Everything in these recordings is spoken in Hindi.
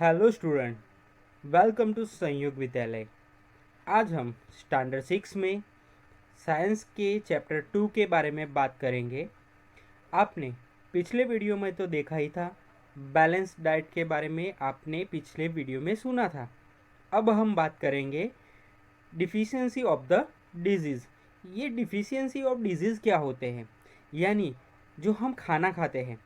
हेलो स्टूडेंट, वेलकम टू संयुक्त विद्यालय। आज हम स्टैंडर्ड 6 में साइंस के चैप्टर 2 के बारे में बात करेंगे। आपने पिछले वीडियो में तो देखा ही था, बैलेंस डाइट के बारे में आपने पिछले वीडियो में सुना था। अब हम बात करेंगे डिफिशियंसी ऑफ द डिजीज़। ये डिफिशियंसी ऑफ डिजीज़ क्या होते हैं? यानी जो हम खाना खाते हैं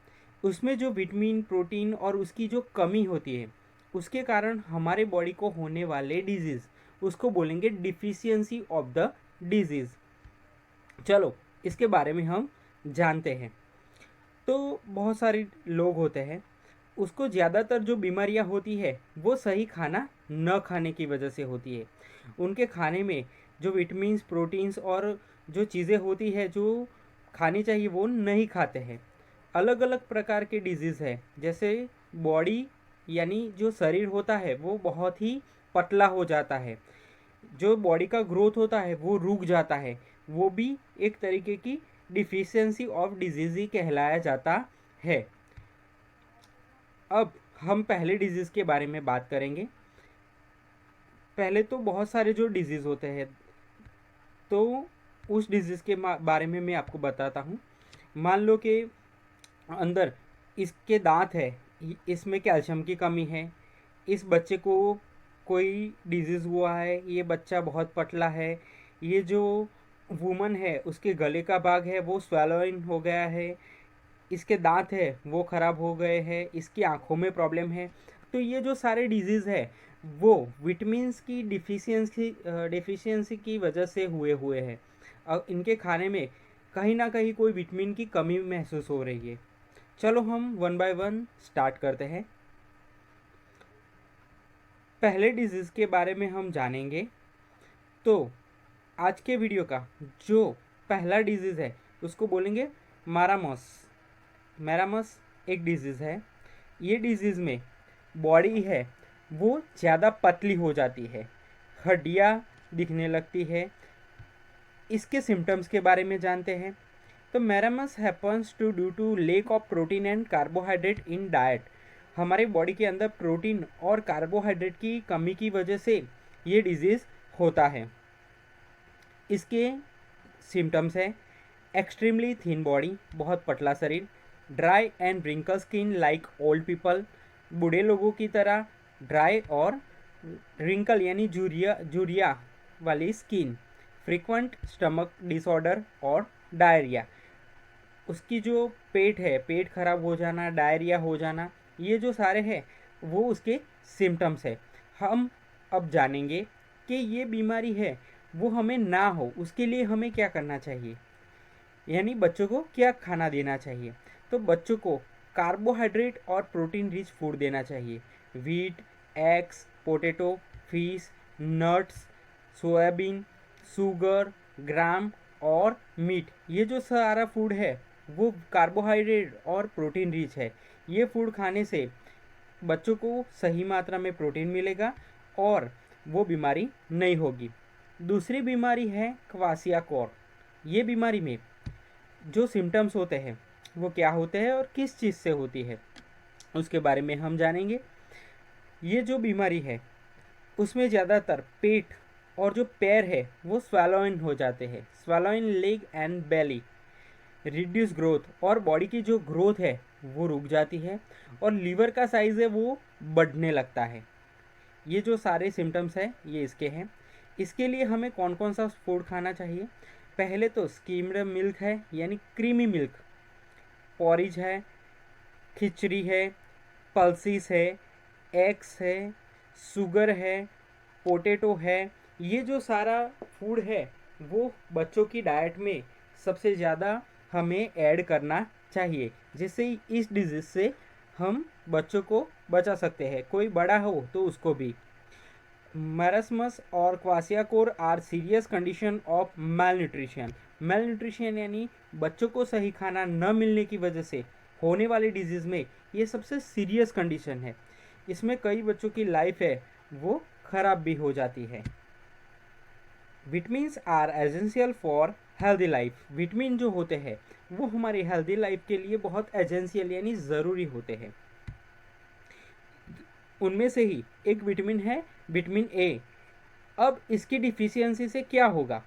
उसमें जो विटामिन, प्रोटीन और उसकी जो कमी होती है, उसके कारण हमारे बॉडी को होने वाले डिजीज़, उसको बोलेंगे डिफिशियंसी ऑफ द डिजीज़। चलो इसके बारे में हम जानते हैं। तो बहुत सारे लोग होते हैं, उसको ज़्यादातर जो बीमारियां होती है वो सही खाना न खाने की वजह से होती है। उनके खाने में जो विटामिन्स, प्रोटीन्स और जो चीज़ें होती है जो खानी चाहिए वो नहीं खाते हैं। अलग अलग प्रकार के डिजीज़ है, जैसे बॉडी यानी जो शरीर होता है वो बहुत ही पतला हो जाता है, जो बॉडी का ग्रोथ होता है वो रुक जाता है, वो भी एक तरीके की डिफिशियंसी ऑफ डिजीज़ ही कहलाया जाता है। अब हम पहले डिजीज़ के बारे में बात करेंगे। पहले तो बहुत सारे जो डिजीज़ होते हैं, तो उस डिजीज़ के बारे में मैं आपको बताता हूँ। मान लो कि अंदर इसके दांत है, इसमें कैल्शियम की कमी है, इस बच्चे को कोई डिजीज़ हुआ है, ये बच्चा बहुत पतला है, ये जो वुमन है उसके गले का भाग है वो स्वेलोइन हो गया है, इसके दांत है वो ख़राब हो गए हैं, इसकी आँखों में प्रॉब्लम है। तो ये जो सारे डिजीज़ है वो विटामिन्स की डिफिशियंसी की वजह से हुए हैं। अब इनके खाने में कहीं ना कहीं कोई विटामिन की कमी महसूस हो रही है। चलो हम वन बाय वन स्टार्ट करते हैं। पहले डिजीज़ के बारे में हम जानेंगे। तो आज के वीडियो का जो पहला डिजीज़ है उसको बोलेंगे मारामोस। मैरामस एक डिजीज़ है। ये डिजीज़ में बॉडी है वो ज़्यादा पतली हो जाती है, हड्डियाँ दिखने लगती है। इसके सिम्टम्स के बारे में जानते हैं। तो marasmus happens due to lack of protein and carbohydrate in diet. हमारे बॉडी के अंदर प्रोटीन और कार्बोहाइड्रेट की कमी की वजह से ये डिजीज़ होता है। इसके सिम्टम्स है एक्सट्रीमली थिन बॉडी, बहुत पतला शरीर, dry and wrinkle skin like old people, बूढ़े लोगों की तरह ड्राई और रिंकल यानी झुर्रिया वाली स्किन, फ्रीक्वेंट स्टमक डिसऑर्डर और डायरिया। उसकी जो पेट है, पेट खराब हो जाना, डायरिया हो जाना, ये जो सारे हैं वो उसके सिम्टम्स है। हम अब जानेंगे कि ये बीमारी है वो हमें ना हो, उसके लिए हमें क्या करना चाहिए, यानी बच्चों को क्या खाना देना चाहिए। तो बच्चों को कार्बोहाइड्रेट और प्रोटीन रिच फूड देना चाहिए। Wheat, eggs, potato, fish, nuts, soybean, sugar, gram और मीट, ये जो सारा फूड है वो कार्बोहाइड्रेट और प्रोटीन रिच है। ये फूड खाने से बच्चों को सही मात्रा में प्रोटीन मिलेगा और वो बीमारी नहीं होगी। दूसरी बीमारी है क्वासियाकोर। ये बीमारी में जो सिम्टम्स होते हैं वो क्या होते हैं और किस चीज़ से होती है, उसके बारे में हम जानेंगे। ये जो बीमारी है उसमें ज़्यादातर पेट और जो पैर है वो स्वेलोइन हो जाते हैं, swollen leg and belly, reduce growth और बॉडी की जो ग्रोथ है वो रुक जाती है और लीवर का साइज़ है वो बढ़ने लगता है। ये जो सारे सिम्टम्स हैं ये इसके हैं। इसके लिए हमें कौन कौन सा फूड खाना चाहिए? पहले तो स्कीम्ड मिल्क है यानी क्रीमी मिल्क, पॉरिज है, खिचड़ी है, पल्सिस है, एग्स है, शुगर है, पोटैटो है। ये जो सारा फूड है वो बच्चों की डाइट में सबसे ज़्यादा हमें ऐड करना चाहिए, जिससे इस डिजीज़ से हम बच्चों को बचा सकते हैं, कोई बड़ा हो तो उसको भी। मैरस्मस और क्वासियाकोर आर सीरियस कंडीशन ऑफ मेलन्यूट्रिशन। मेलन्यूट्रिशन यानी बच्चों को सही खाना न मिलने की वजह से होने वाली डिजीज़ में ये सबसे सीरियस कंडीशन है। इसमें कई बच्चों की लाइफ है वो ख़राब भी हो जाती है। Vitamins are essential for healthy life. Vitamin जो होते हैं वो हमारी हेल्दी लाइफ के लिए बहुत एसेंशियल यानी ज़रूरी होते हैं। उनमें से ही एक विटामिन है विटामिन ए। अब इसकी डिफिशियंसी से क्या होगा?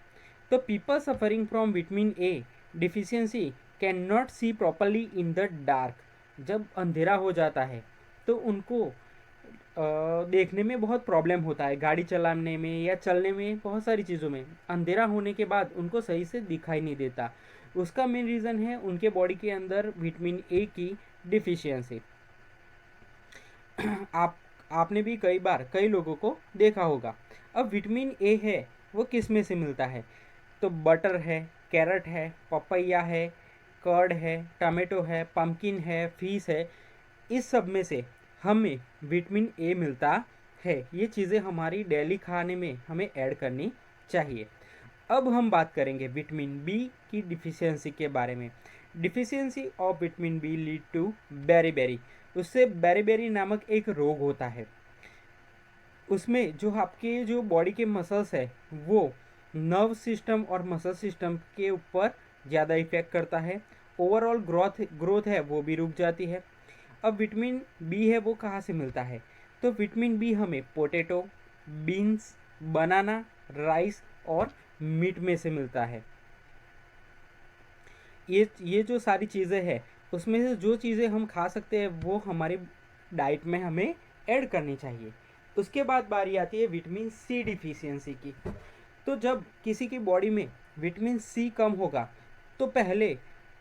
तो people suffering from vitamin A deficiency can not see properly in the dark. जब अंधेरा हो जाता है तो उनको देखने में बहुत प्रॉब्लम होता है, गाड़ी चलाने में या चलने में, बहुत सारी चीज़ों में अंधेरा होने के बाद उनको सही से दिखाई नहीं देता। उसका मेन रीज़न है उनके बॉडी के अंदर विटामिन ए की डिफिशियंसी। आप आपने भी कई बार कई लोगों को देखा होगा। अब विटामिन ए है वो किस में से मिलता है? तो बटर है, कैरेट है, पपैया है, कर्ड है, टमाटो है, पम्पकिन है, फिश है, इस सब में से हमें विटामिन ए मिलता है। ये चीज़ें हमारी डेली खाने में हमें ऐड करनी चाहिए। अब हम बात करेंगे विटामिन बी की डिफिशियंसी के बारे में। Deficiency of vitamin B lead to beriberi. उससे बेरीबेरी नामक एक रोग होता है। उसमें जो आपके जो बॉडी के मसल्स है वो नर्व सिस्टम और मसल सिस्टम के ऊपर ज़्यादा इफेक्ट करता है। ओवरऑल ग्रोथ है वो भी रुक जाती है। अब विटामिन बी है वो कहाँ से मिलता है? तो विटामिन बी हमें पोटैटो, बीन्स, बनाना, राइस और मीट में से मिलता है। ये जो सारी चीज़ें हैं उसमें से जो चीज़ें हम खा सकते हैं वो हमारी डाइट में हमें ऐड करनी चाहिए। उसके बाद बारी आती है विटामिन सी डिफिशियंसी की। तो जब किसी की बॉडी में विटामिन सी कम होगा तो पहले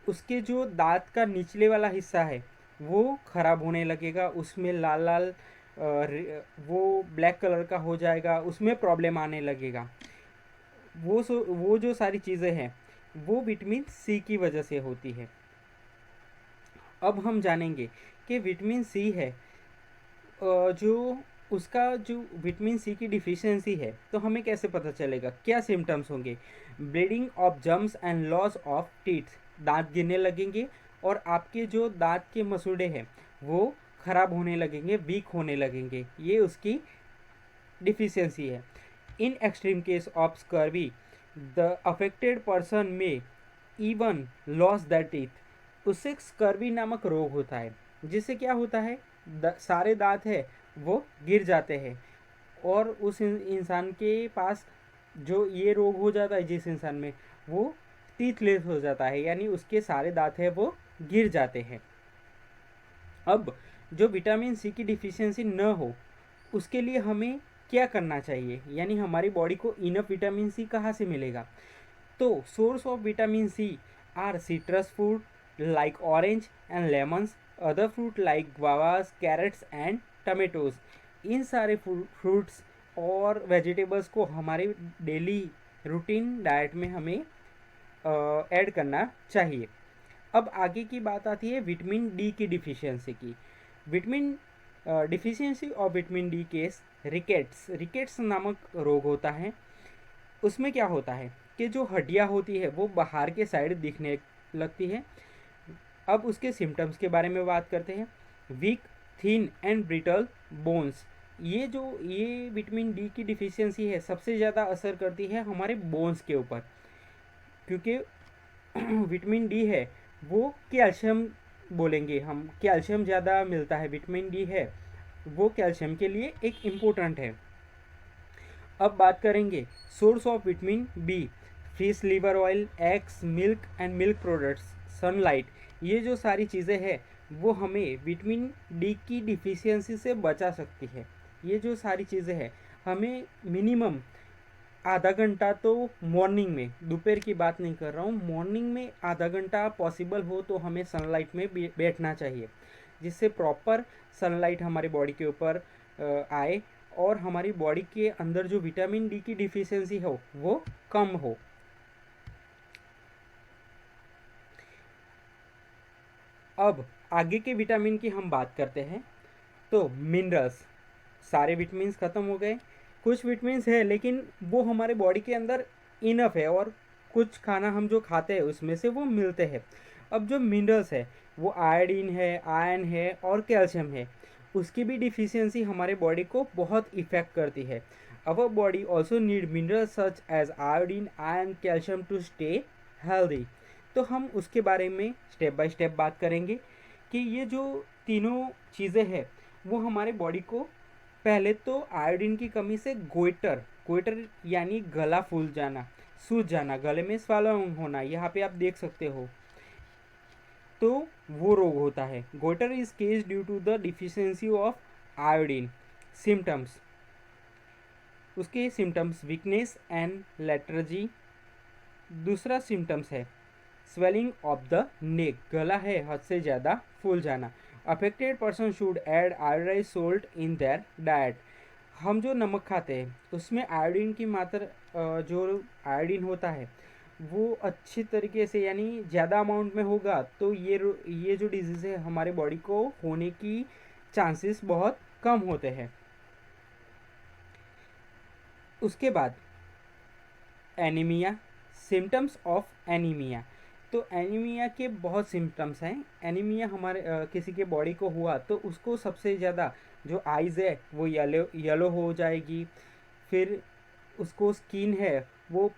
उसके जो दांत का निचले वाला हिस्सा है वो खराब होने लगेगा, उसमें लाल लाल वो ब्लैक कलर का हो जाएगा, उसमें प्रॉब्लम आने लगेगा। वो जो सारी चीज़ें हैं वो विटामिन सी की वजह से होती है। अब हम जानेंगे कि विटामिन सी है जो उसका जो विटामिन सी की डिफिशियंसी है तो हमें कैसे पता चलेगा, क्या सिम्टम्स होंगे? Bleeding of germs and loss of teeth, दांत गिरने लगेंगे और आपके जो दांत के मसूड़े हैं वो खराब होने लगेंगे, वीक होने लगेंगे। ये उसकी डिफिशियंसी है। In extreme case of scurvy the affected person में इवन लॉस द टीथ। उससे स्कर्वी नामक रोग होता है जिससे क्या होता है सारे दांत है वो गिर जाते हैं और उस इंसान के पास जो ये रोग हो जाता है जिस इंसान में वो टीथलेस हो जाता है, यानी उसके सारे दांत है वो गिर जाते हैं। अब जो विटामिन सी की डिफिशियंसी न हो उसके लिए हमें क्या करना चाहिए, यानी हमारी बॉडी को इनफ विटामिन सी कहाँ से मिलेगा? तो source of vitamin C are citrus fruit like orange and lemons, other fruit like guavas, carrots and tomatoes. इन सारे फ्रूट्स और वेजिटेबल्स को हमारे डेली रूटीन डाइट में हमें ऐड करना चाहिए। अब आगे की बात आती है विटामिन डी की डिफिशियंसी की। Vitamin deficiency of vitamin D case rickets नामक रोग होता है। उसमें क्या होता है कि जो हड्डियाँ होती है वो बाहर के साइड दिखने लगती है। अब उसके सिम्टम्स के बारे में बात करते हैं। Weak, thin and brittle bones. ये विटामिन डी की डिफिशियंसी है सबसे ज़्यादा असर करती है हमारे बोन्स के ऊपर, क्योंकि विटामिन डी है वो कैल्शियम बोलेंगे हम, कैल्शियम ज़्यादा मिलता है। विटामिन डी है वो कैल्शियम के लिए एक इम्पोर्टेंट है। अब बात करेंगे source of vitamin B, fish liver oil, eggs, milk and milk products, sunlight. ये जो सारी चीज़ें हैं वो हमें विटामिन डी की डिफिशियंसी से बचा सकती है। ये जो सारी चीज़ें हैं हमें मिनिमम आधा घंटा तो मॉर्निंग में, दोपहर की बात नहीं कर रहा हूँ, मॉर्निंग में आधा घंटा पॉसिबल हो तो हमें सनलाइट में बैठना चाहिए, जिससे प्रॉपर सनलाइट हमारी बॉडी के ऊपर आए और हमारी बॉडी के अंदर जो विटामिन डी की डिफिशियंसी हो वो कम हो। अब आगे के विटामिन की हम बात करते हैं। तो मिनरल्स, सारे विटामिन ख़त्म हो गए। कुछ विटामिन है लेकिन वो हमारे बॉडी के अंदर इनफ है और कुछ खाना हम जो खाते हैं उसमें से वो मिलते हैं। अब जो मिनरल्स है वो आयोडीन है, आयरन है और कैल्शियम है, उसकी भी डिफिशियंसी हमारे बॉडी को बहुत इफ़ेक्ट करती है। Our body also need minerals such as iodine, iron, calcium to stay healthy. तो हम उसके बारे में स्टेप बाय स्टेप बात करेंगे कि ये जो तीनों चीज़ें हैं वो हमारे बॉडी को पहले तो आयोडीन की कमी से गोइटर, गोइटर यानी गला फूल जाना, सूज जाना, गले में स्वैलोइंग होना, यहाँ पे आप देख सकते हो, तो वो रोग होता है। Goitre is case due to the deficiency of iodine. Symptoms, उसके सिम्टम्स वीकनेस एंड लेथर्जी। दूसरा सिम्टम्स है स्वेलिंग ऑफ द नेक, गला है हद से ज़्यादा फूल जाना। Affected person should add iodise salt in their diet. हम जो नमक खाते हैं उसमें आयोडीन की मात्रा, जो आयोडीन होता है वो अच्छी तरीके से यानी ज़्यादा अमाउंट में होगा तो ये जो डिजीज़ है हमारे बॉडी को होने की चांसेस बहुत कम होते हैं। उसके बाद एनीमिया, सिम्टम्स ऑफ एनीमिया। तो एनीमिया के बहुत सिम्टम्स हैं। एनीमिया हमारे किसी के बॉडी को हुआ तो उसको सबसे ज़्यादा जो आइज़ है वो येलो हो जाएगी। फिर उसको स्किन है वो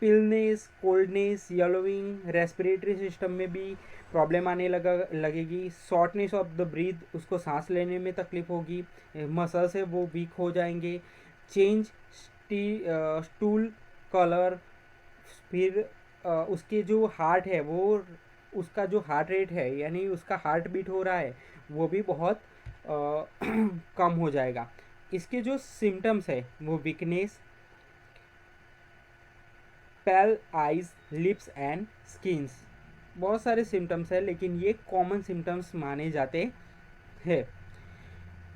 पिलनेस, कोल्डनेस, येलोइंग, रेस्पिरेटरी सिस्टम में भी प्रॉब्लम आने लगेगी। शॉर्टनेस ऑफ द ब्रीथ, उसको सांस लेने में तकलीफ होगी। मसल्स है वो वीक हो जाएंगे। Change stool colour. फिर उसके जो हार्ट है वो, उसका जो हार्ट रेट है यानी उसका हार्ट बीट हो रहा है वो भी बहुत कम हो जाएगा। इसके जो सिम्टम्स है वो weakness, pale eyes, lips and skins. बहुत सारे सिम्टम्स है लेकिन ये कॉमन सिम्टम्स माने जाते हैं।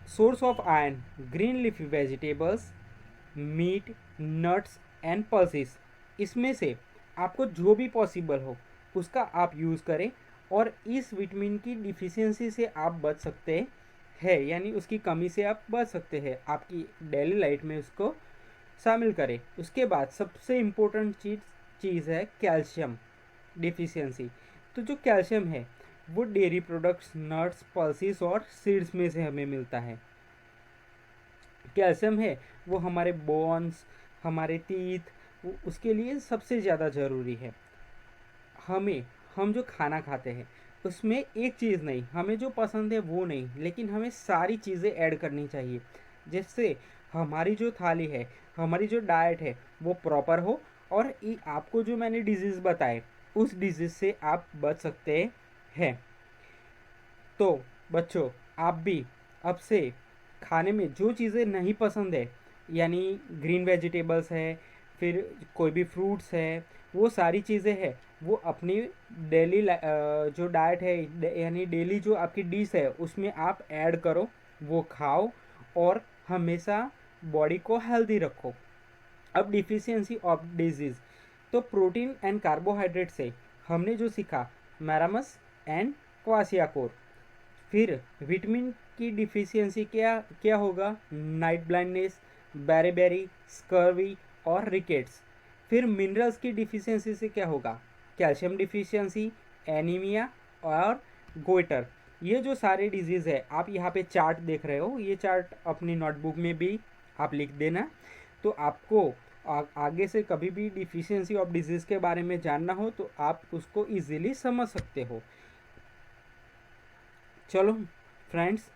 Source of iron, green leafy vegetables, meat, nuts and pulses. इसमें से आपको जो भी पॉसिबल हो उसका आप यूज़ करें और इस विटामिन की डिफिशियंसी से आप बच सकते हैं, यानी उसकी कमी से आप बच सकते हैं। आपकी डेली लाइफ में उसको शामिल करें। उसके बाद सबसे इम्पोर्टेंट चीज़ है कैल्शियम डिफिशियंसी। तो जो कैल्शियम है वो डेयरी प्रोडक्ट्स, नट्स, पल्सेस और सीड्स में से हमें मिलता है। कैल्शियम है वो हमारे बोन्स, हमारे टीथ, उसके लिए सबसे ज़्यादा ज़रूरी है। हम जो खाना खाते हैं उसमें एक चीज़ नहीं, हमें जो पसंद है वो नहीं, लेकिन हमें सारी चीज़ें ऐड करनी चाहिए जिससे हमारी जो थाली है, हमारी जो डाइट है वो प्रॉपर हो और आपको जो मैंने डिजीज़ बताए उस डिजीज़ से आप बच सकते हैं। तो बच्चों, आप भी अब से खाने में जो चीज़ें नहीं पसंद है यानी ग्रीन वेजिटेबल्स है, फिर कोई भी फ्रूट्स है, वो सारी चीज़ें है वो अपनी डेली जो डाइट है यानी डेली जो आपकी डिश है उसमें आप ऐड करो, वो खाओ और हमेशा बॉडी को हेल्दी रखो। अब डिफिशियंसी ऑफ डिजीज़, तो प्रोटीन एंड कार्बोहाइड्रेट से हमने जो सीखा मैरामस एंड क्वासियाकोर। फिर विटामिन की डिफिशियंसी क्या क्या होगा, नाइट ब्लाइंडनेस, बेरीबेरी, स्कर्वी और रिकेट्स। फिर मिनरल्स की डिफिशियंसी से क्या होगा, कैल्शियम डिफिशियंसी, एनीमिया और गोइटर। ये जो सारे डिजीज़ है आप यहाँ पे चार्ट देख रहे हो, ये चार्ट अपनी नोटबुक में भी आप लिख देना। तो आपको आगे से कभी भी डिफिशियंसी ऑफ डिजीज़ के बारे में जानना हो तो आप उसको इजीली समझ सकते हो। चलो फ्रेंड्स,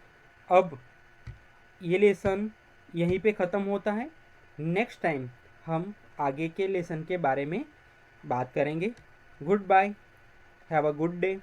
अब ये लेसन यहीं पे ख़त्म होता है। नेक्स्ट टाइम हम आगे के लेसन के बारे में बात करेंगे। Good bye, have a good day.